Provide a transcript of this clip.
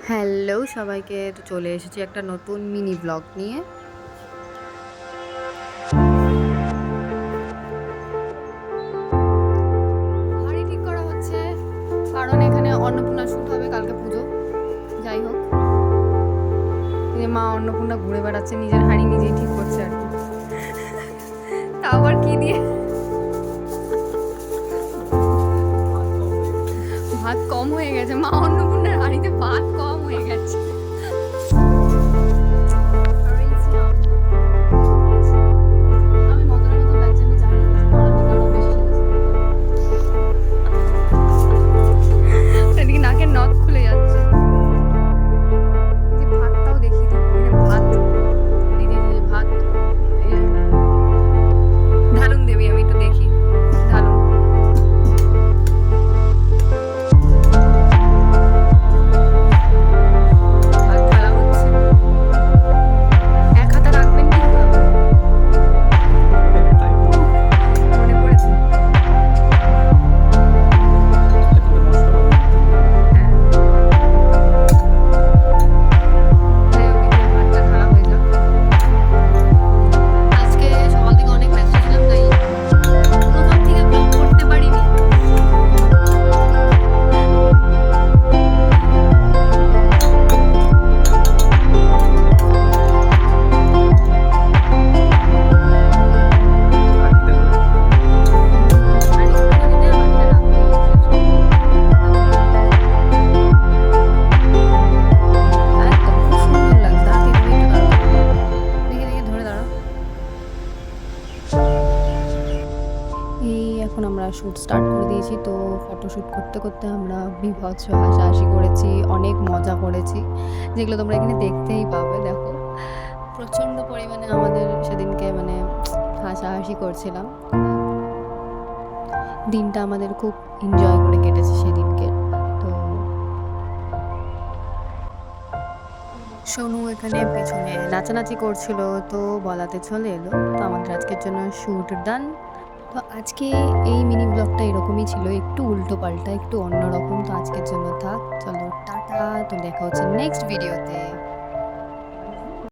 Hello সবাইকে, তো চলে এসেছি একটা নতুন মিনি ব্লগ নিয়ে। হাঁড়ি ঠিক করা হচ্ছে কারণ এখানে অন্নপূর্ণা শুট হবে, কালকে পুজো। যাই হোক, মা অন্নপূর্ণা ঘুরে বেড়াচ্ছে, নিজের হাঁড়ি নিজেই ঠিক করছে আর কি। তা আবার কি দিয়ে? ভাত কম হয়ে গেছে, মা অন্নপূর্ণার হাঁড়িতে ভাত কম হয়ে গেছে। আমি মদনের মতো লাগছে, আমি জানি না আরো বেশি। এদিকে নাকের নথ খুলে যাচ্ছে। যে ভাতটাও দেখিয়ে দিই, ভাত, এই যে ভাত, ঢালুন দেবী, আমি একটু দেখি, ঢালুন। ভাত ঢালা হচ্ছে, এক হাতে রাখবেন কিন্তু মনে পড়েছে। ভাতটা ঢালা হয়ে যাক। আজকে সকাল থেকে অনেক ব্যস্ত ছিলাম, তাই প্রথম থেকে ব্লগ করতে পারিনি। এখন আমরা শ্যুট স্টার্ট করে দিয়েছি। তো ফটোশ্যুট করতে করতে আমরা বীভৎস হাসাহাসি করেছি, অনেক মজা করেছি, যেগুলো তোমরা এখানে দেখতেই পাবে। দেখো, প্রচণ্ড পরিমাণে আমাদের সেদিনকে মানে হাসাহাসি করছিলাম। দিনটা আমাদের খুব এনজয় করে কেটেছে সেদিনকে। তো সোনু এখানে পেছনে নাচানাচি করছিল, তো বলাতে চলে এলো। তো আমাদের আজকের জন্য শ্যুট ডান। তো আজকে এই মিনি ব্লগটা এরকমই ছিল, একটু উল্টো পাল্টা, একটু অন্যরকম। তো আজকের জন্য থাক, চলো টাটা। তো দেখা হচ্ছে নেক্সট ভিডিওতে।